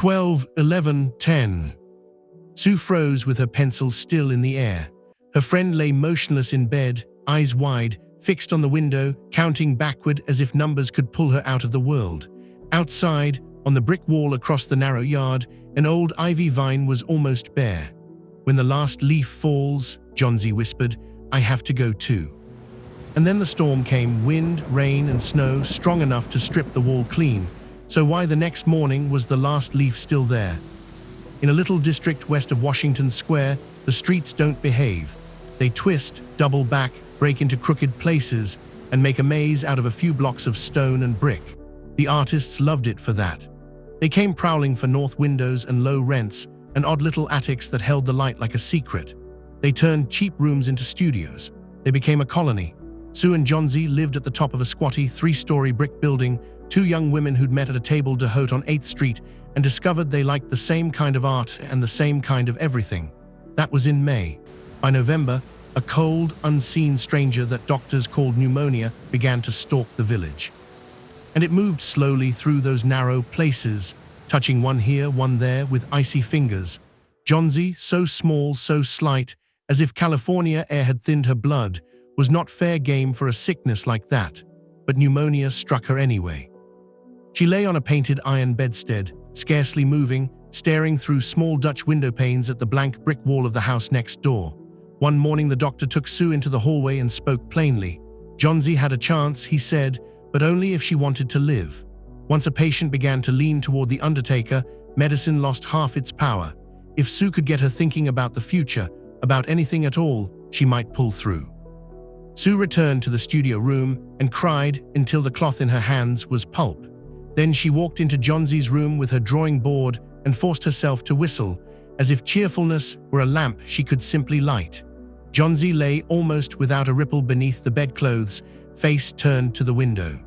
12, 11, 10. Sue froze with her pencil still in the air. Her friend lay motionless in bed, eyes wide, fixed on the window, counting backward as if numbers could pull her out of the world. Outside, on the brick wall across the narrow yard, an old ivy vine was almost bare. "When the last leaf falls," Johnsy whispered, "I have to go too." And then the storm came, wind, rain, and snow strong enough to strip the wall clean. So why the next morning was the last leaf still there? In a little district west of Washington Square, the streets don't behave. They twist, double back, break into crooked places, and make a maze out of a few blocks of stone and brick. The artists loved it for that. They came prowling for north windows and low rents, and odd little attics that held the light like a secret. They turned cheap rooms into studios. They became a colony. Sue and Johnsy lived at the top of a squatty, three-story brick building, two young women who'd met at a table d'hôte on 8th Street and discovered they liked the same kind of art and the same kind of everything. That was in May. By November, a cold, unseen stranger that doctors called pneumonia began to stalk the village. And it moved slowly through those narrow places, touching one here, one there with icy fingers. Johnsy, so small, so slight, as if California air had thinned her blood, was not fair game for a sickness like that, but pneumonia struck her anyway. She lay on a painted iron bedstead, scarcely moving, staring through small Dutch window panes at the blank brick wall of the house next door. One morning the doctor took Sue into the hallway and spoke plainly. Johnsy had a chance, he said, but only if she wanted to live. Once a patient began to lean toward the undertaker, medicine lost half its power. If Sue could get her thinking about the future, about anything at all, she might pull through. Sue returned to the studio room and cried until the cloth in her hands was pulp. Then she walked into Johnsy's room with her drawing board and forced herself to whistle, as if cheerfulness were a lamp she could simply light. Johnsy lay almost without a ripple beneath the bedclothes, face turned to the window.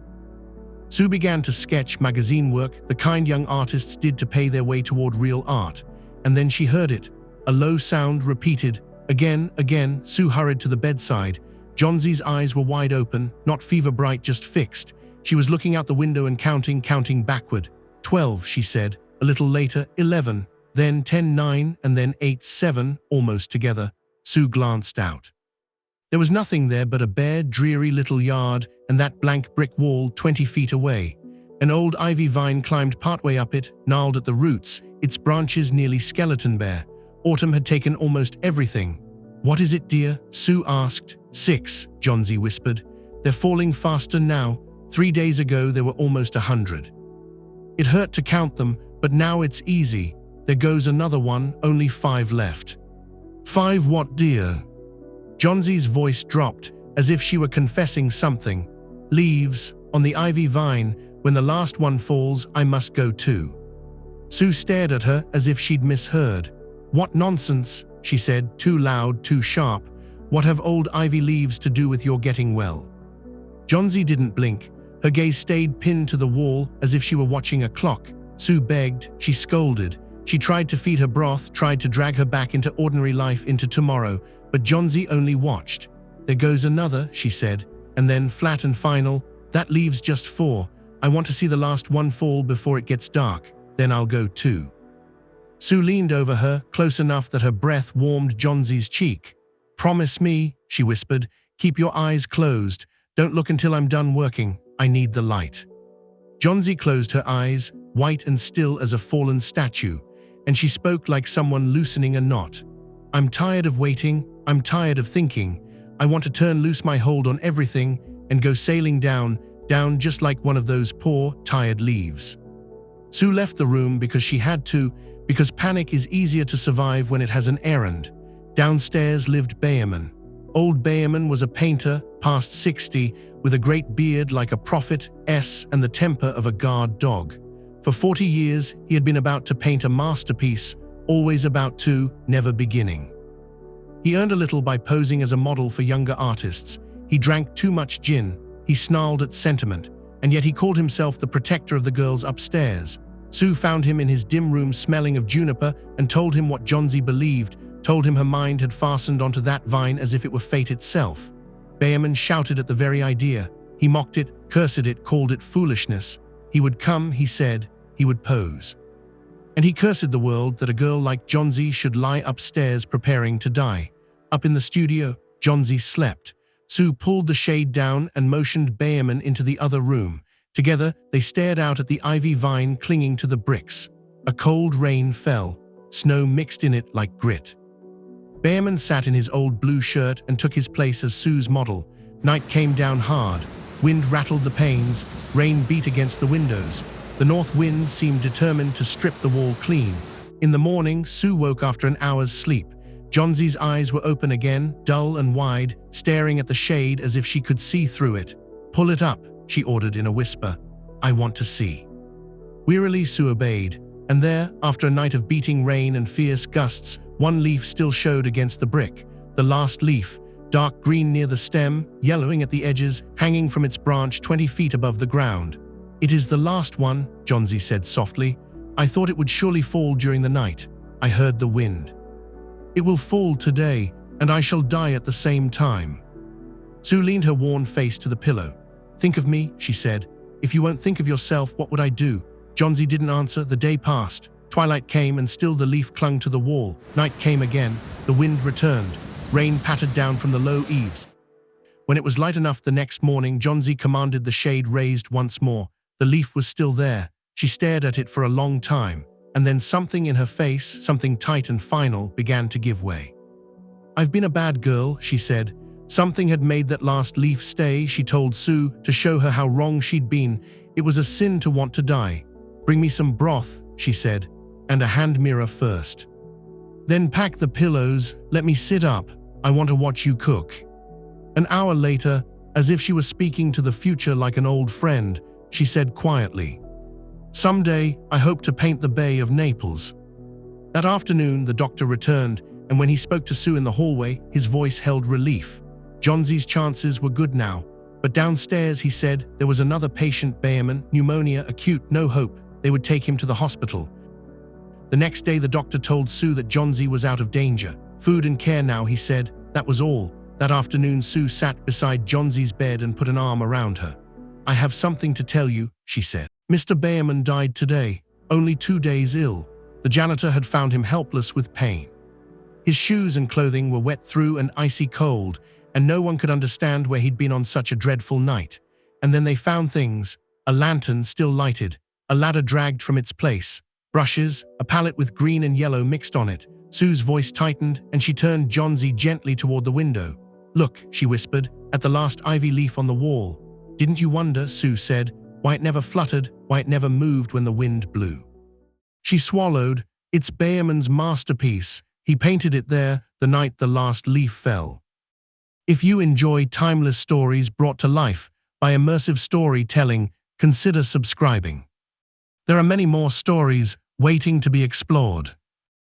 Sue began to sketch magazine work, the kind young artists did to pay their way toward real art. And then she heard it, a low sound repeated. Again, again. Sue hurried to the bedside. Johnsy's eyes were wide open, not fever-bright, just fixed. She was looking out the window and counting backward. 12, she said. A little later, 11, then 10, 9, and then 8, 7, almost together. Sue glanced out. There was nothing there but a bare, dreary little yard and that blank brick wall 20 feet away. An old ivy vine climbed partway up it, gnarled at the roots, its branches nearly skeleton bare. Autumn had taken almost everything. "What is it, dear?" Sue asked. 6, Johnsy whispered. "They're falling faster now. 3 days ago there were almost 100. It hurt to count them, but now it's easy. There goes another one, only 5 left." "5 what, dear?" Johnsy's voice dropped, as if she were confessing something. "Leaves, on the ivy vine. When the last one falls, I must go too." Sue stared at her as if she'd misheard. "What nonsense," she said, too loud, too sharp. "What have old ivy leaves to do with your getting well?" Johnsy didn't blink. Her gaze stayed pinned to the wall as if she were watching a clock. Sue begged, she scolded. She tried to feed her broth, tried to drag her back into ordinary life, into tomorrow, but Johnsy only watched. "There goes another," she said, and then, flat and final, "That leaves just 4. I want to see the last one fall before it gets dark. Then I'll go too." Sue leaned over her, close enough that her breath warmed Johnsy's cheek. "Promise me," she whispered, "keep your eyes closed. Don't look until I'm done working. I need the light." Johnsy closed her eyes, white and still as a fallen statue, and she spoke like someone loosening a knot. "I'm tired of waiting. I'm tired of thinking. I want to turn loose my hold on everything and go sailing down just like one of those poor, tired leaves." Sue left the room because she had to, because panic is easier to survive when it has an errand. Downstairs lived Bayerman. Old Bayerman was a painter, past 60, with a great beard like a prophet, and the temper of a guard dog. For 40 years, he had been about to paint a masterpiece, always about to, never beginning. He earned a little by posing as a model for younger artists. He drank too much gin, he snarled at sentiment, and yet he called himself the protector of the girls upstairs. Sue found him in his dim room smelling of juniper and told him what Johnsy believed, told him her mind had fastened onto that vine as if it were fate itself. Bayerman shouted at the very idea. He mocked it, cursed it, called it foolishness. He would come, he said, he would pose. And he cursed the world that a girl like Johnsy should lie upstairs preparing to die. Up in the studio, Johnsy slept. Sue pulled the shade down and motioned Bayerman into the other room. Together, they stared out at the ivy vine clinging to the bricks. A cold rain fell. Snow mixed in it like grit. Bayerman sat in his old blue shirt and took his place as Sue's model. Night came down hard. Wind rattled the panes. Rain beat against the windows. The north wind seemed determined to strip the wall clean. In the morning, Sue woke after an hour's sleep. Johnsy's eyes were open again, dull and wide, staring at the shade as if she could see through it. "Pull it up," she ordered in a whisper. "I want to see." Wearily, Sue obeyed. And there, after a night of beating rain and fierce gusts, one leaf still showed against the brick. The last leaf, dark green near the stem, yellowing at the edges, hanging from its branch 20 feet above the ground. "It is the last one," Johnsy said softly. "I thought it would surely fall during the night. I heard the wind. It will fall today, and I shall die at the same time." Sue leaned her worn face to the pillow. "Think of me," she said. "If you won't think of yourself, what would I do?" Johnsy didn't answer. The day passed. Twilight came, and still the leaf clung to the wall. Night came again. The wind returned. Rain pattered down from the low eaves. When it was light enough the next morning, Johnsy commanded the shade raised once more. The leaf was still there. She stared at it for a long time, and then something in her face, something tight and final, began to give way. "I've been a bad girl," she said. Something had made that last leaf stay, she told Sue, to show her how wrong she'd been. It was a sin to want to die. "Bring me some broth," she said, "and a hand mirror first. Then pack the pillows, let me sit up. I want to watch you cook." An hour later, as if she was speaking to the future like an old friend, she said quietly, "Someday, I hope to paint the Bay of Naples." That afternoon, the doctor returned, and when he spoke to Sue in the hallway, his voice held relief. Johnsy's chances were good now. But downstairs, he said, there was another patient, Bayerman, pneumonia, acute, no hope. They would take him to the hospital. The next day, the doctor told Sue that Johnsy was out of danger. Food and care now, he said. That was all. That afternoon, Sue sat beside Johnsy's bed and put an arm around her. "I have something to tell you," she said. "Mr. Bayerman died today, only 2 days ill." The janitor had found him helpless with pain. His shoes and clothing were wet through and icy cold, and no one could understand where he'd been on such a dreadful night. And then they found things: a lantern still lighted, a ladder dragged from its place, brushes, a palette with green and yellow mixed on it. Sue's voice tightened, and she turned Johnsy gently toward the window. "Look," she whispered, "at the last ivy leaf on the wall." "Didn't you wonder," Sue said, "why it never fluttered, why it never moved when the wind blew?" She swallowed. "It's Bayerman's masterpiece. He painted it there the night the last leaf fell." If you enjoy timeless stories brought to life by immersive storytelling, consider subscribing. There are many more stories waiting to be explored.